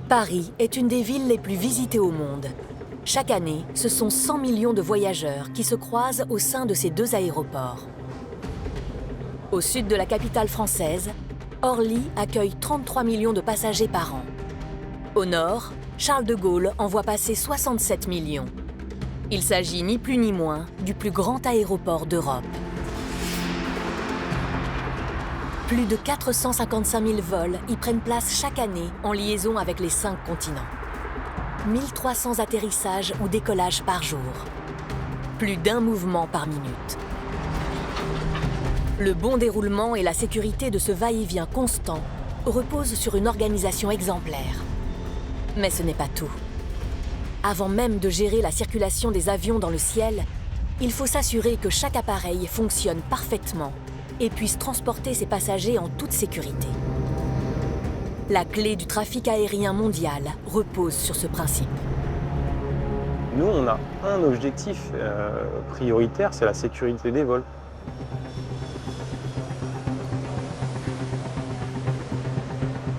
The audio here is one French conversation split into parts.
Paris est une des villes les plus visitées au monde. Chaque année, ce sont 100 millions de voyageurs qui se croisent au sein de ces deux aéroports. Au sud de la capitale française, Orly accueille 33 millions de passagers par an. Au nord, Charles de Gaulle en voit passer 67 millions. Il s'agit ni plus ni moins du plus grand aéroport d'Europe. Plus de 455 000 vols y prennent place chaque année en liaison avec les 5 continents. 1300 atterrissages ou décollages par jour. Plus d'1 mouvement par minute. Le bon déroulement et la sécurité de ce va-et-vient constant reposent sur une organisation exemplaire. Mais ce n'est pas tout. Avant même de gérer la circulation des avions dans le ciel, il faut s'assurer que chaque appareil fonctionne parfaitement et puisse transporter ses passagers en toute sécurité. La clé du trafic aérien mondial repose sur ce principe. Nous, on a un objectif prioritaire, c'est la sécurité des vols.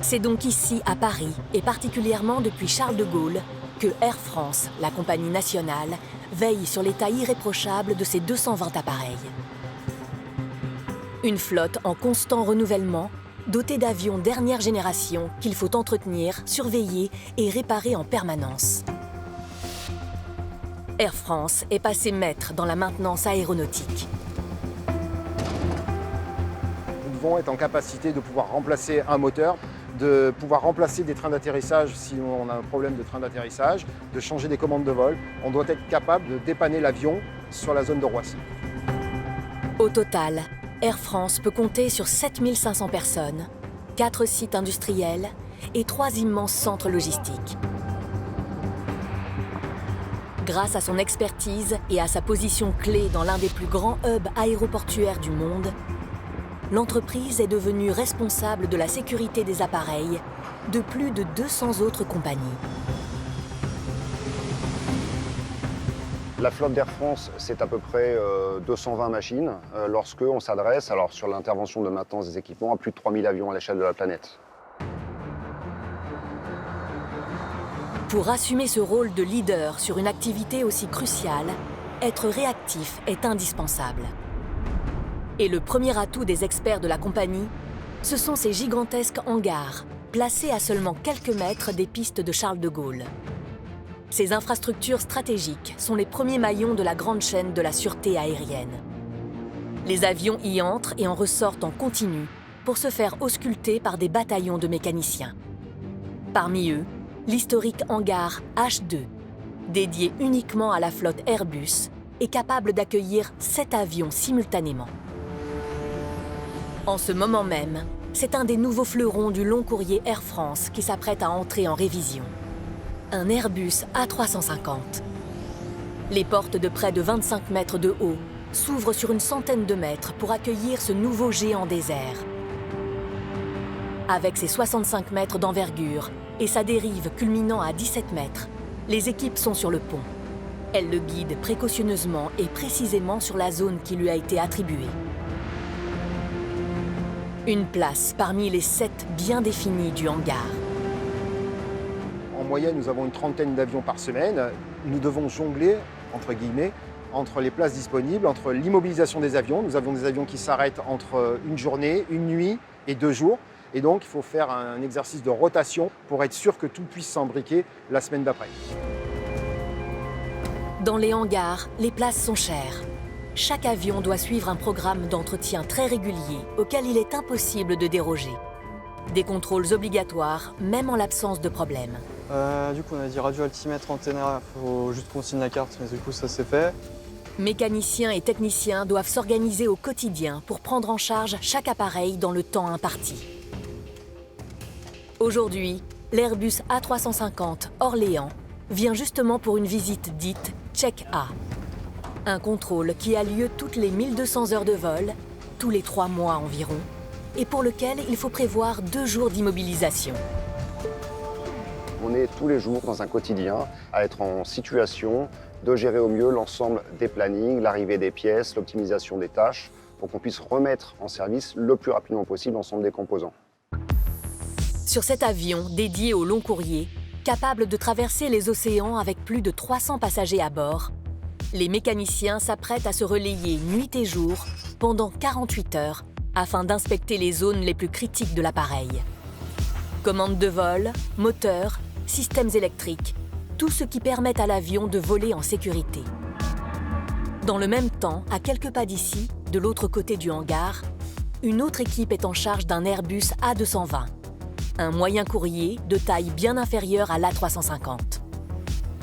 C'est donc ici, à Paris, et particulièrement depuis Charles de Gaulle, que Air France, la compagnie nationale, veille sur l'état irréprochable de ses 220 appareils. Une flotte en constant renouvellement, dotée d'avions dernière génération qu'il faut entretenir, surveiller et réparer en permanence. Air France est passé maître dans la maintenance aéronautique. Nous devons être en capacité de pouvoir remplacer un moteur, de pouvoir remplacer des trains d'atterrissage si on a un problème de train d'atterrissage, de changer des commandes de vol. On doit être capable de dépanner l'avion sur la zone de Roissy. Au total, Air France peut compter sur 7500 personnes, 4 sites industriels et 3 immenses centres logistiques. Grâce à son expertise et à sa position clé dans l'un des plus grands hubs aéroportuaires du monde, l'entreprise est devenue responsable de la sécurité des appareils de plus de 200 autres compagnies. La flotte d'Air France, c'est à peu près 220 machines lorsqu'on s'adresse sur l'intervention de maintenance des équipements à plus de 3000 avions à l'échelle de la planète. Pour assumer ce rôle de leader sur une activité aussi cruciale, être réactif est indispensable. Et le premier atout des experts de la compagnie, ce sont ces gigantesques hangars, placés à seulement quelques mètres des pistes de Charles de Gaulle. Ces infrastructures stratégiques sont les premiers maillons de la grande chaîne de la sûreté aérienne. Les avions y entrent et en ressortent en continu pour se faire ausculter par des bataillons de mécaniciens. Parmi eux, l'historique hangar H2, dédié uniquement à la flotte Airbus, est capable d'accueillir 7 avions simultanément. En ce moment même, c'est un des nouveaux fleurons du long courrier Air France qui s'apprête à entrer en révision. Un Airbus A350. Les portes de près de 25 mètres de haut s'ouvrent sur une centaine de mètres pour accueillir ce nouveau géant des airs. Avec ses 65 mètres d'envergure et sa dérive culminant à 17 mètres, les équipes sont sur le pont. Elles le guident précautionneusement et précisément sur la zone qui lui a été attribuée. Une place parmi les 7 bien définis du hangar. En moyenne, nous avons une trentaine d'avions par semaine. Nous devons jongler, entre guillemets, entre les places disponibles, entre l'immobilisation des avions. Nous avons des avions qui s'arrêtent entre une journée, une nuit et 2 jours. Et donc, il faut faire un exercice de rotation pour être sûr que tout puisse s'embriquer la semaine d'après. Dans les hangars, les places sont chères. Chaque avion doit suivre un programme d'entretien très régulier auquel il est impossible de déroger. Des contrôles obligatoires, même en l'absence de problème. Du coup, on a dit radio altimètre, antenna, il faut juste qu'on signe la carte, mais du coup, ça c'est fait. Mécaniciens et techniciens doivent s'organiser au quotidien pour prendre en charge chaque appareil dans le temps imparti. Aujourd'hui, l'Airbus A350 Orléans vient justement pour une visite dite Check-A. Un contrôle qui a lieu toutes les 1200 heures de vol, tous les 3 mois environ, et pour lequel il faut prévoir 2 jours d'immobilisation. On est tous les jours dans un quotidien à être en situation de gérer au mieux l'ensemble des plannings, l'arrivée des pièces, l'optimisation des tâches, pour qu'on puisse remettre en service le plus rapidement possible l'ensemble des composants. Sur cet avion dédié au long courrier, Capables de traverser les océans avec plus de 300 passagers à bord, les mécaniciens s'apprêtent à se relayer nuit et jour pendant 48 heures afin d'inspecter les zones les plus critiques de l'appareil. Commandes de vol, moteurs, systèmes électriques, tout ce qui permet à l'avion de voler en sécurité. Dans le même temps, à quelques pas d'ici, de l'autre côté du hangar, une autre équipe est en charge d'un Airbus A220, un moyen courrier de taille bien inférieure à l'A350.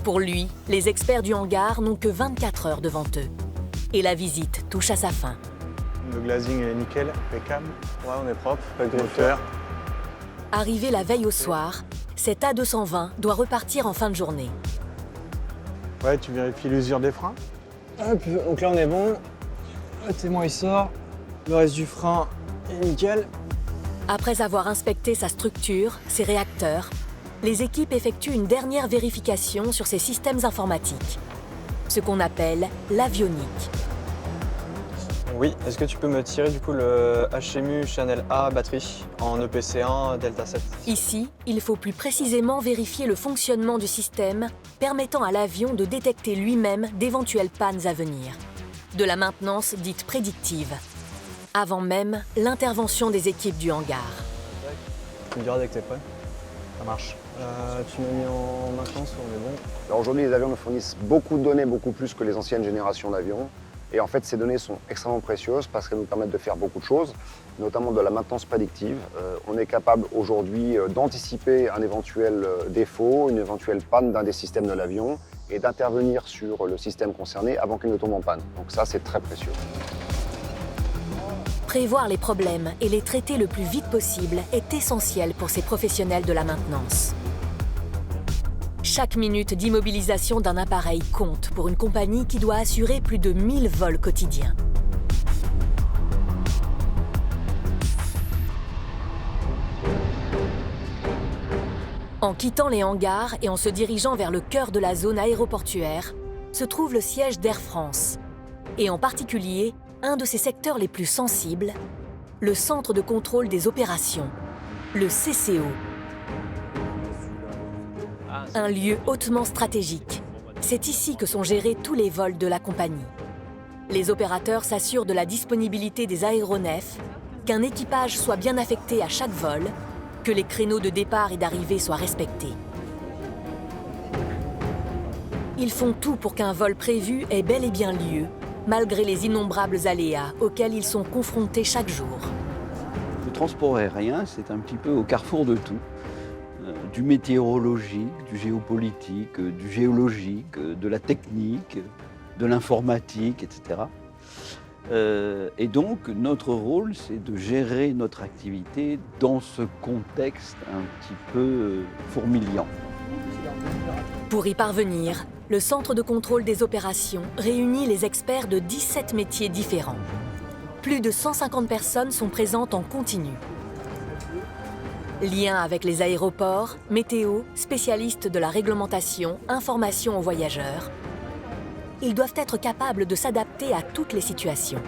Pour lui, les experts du hangar n'ont que 24 heures devant eux. Et la visite touche à sa fin. Le glazing est nickel, impeccable. Ouais, on est propre, pas de Moteur. griffeur. Arrivé la veille au soir, cet A220 doit repartir en fin de journée. Ouais, tu vérifies l'usure des freins. Hop, donc là on est bon. Le témoin il sort. Le reste du frein est nickel. Après avoir inspecté sa structure, ses réacteurs, les équipes effectuent une dernière vérification sur ses systèmes informatiques, ce qu'on appelle l'avionique. Oui, est-ce que tu peux me tirer du coup le HMU Channel A batterie en EPC1 Delta 7? Ici, il faut plus précisément vérifier le fonctionnement du système permettant à l'avion de détecter lui-même d'éventuelles pannes à venir. De la maintenance dite prédictive, avant même l'intervention des équipes du hangar. Tu me diras dès que t'es prêt. Ça marche. Tu m'as mis en maintenance, on est bon. Alors aujourd'hui, les avions nous fournissent beaucoup de données, beaucoup plus que les anciennes générations d'avions. Et en fait, ces données sont extrêmement précieuses parce qu'elles nous permettent de faire beaucoup de choses, notamment de la maintenance prédictive. On est capable aujourd'hui d'anticiper un éventuel défaut, une éventuelle panne d'un des systèmes de l'avion et d'intervenir sur le système concerné avant qu'il ne tombe en panne. Donc ça, c'est très précieux. Prévoir les problèmes et les traiter le plus vite possible est essentiel pour ces professionnels de la maintenance. Chaque minute d'immobilisation d'un appareil compte pour une compagnie qui doit assurer plus de 1000 vols quotidiens. En quittant les hangars et en se dirigeant vers le cœur de la zone aéroportuaire, se trouve le siège d'Air France, et en particulier un de ses secteurs les plus sensibles, le Centre de contrôle des opérations, le CCO. Un lieu hautement stratégique. C'est ici que sont gérés tous les vols de la compagnie. Les opérateurs s'assurent de la disponibilité des aéronefs, qu'un équipage soit bien affecté à chaque vol, que les créneaux de départ et d'arrivée soient respectés. Ils font tout pour qu'un vol prévu ait bel et bien lieu, malgré les innombrables aléas auxquels ils sont confrontés chaque jour. Le transport aérien, c'est un petit peu au carrefour de tout. Du météorologique, du géopolitique, du géologique, de la technique, de l'informatique, etc. Et donc, notre rôle, c'est de gérer notre activité dans ce contexte un petit peu fourmiliant. Pour y parvenir, le Centre de contrôle des opérations réunit les experts de 17 métiers différents. Plus de 150 personnes sont présentes en continu. Liens avec les aéroports, météo, spécialistes de la réglementation, information aux voyageurs. Ils doivent être capables de s'adapter à toutes les situations.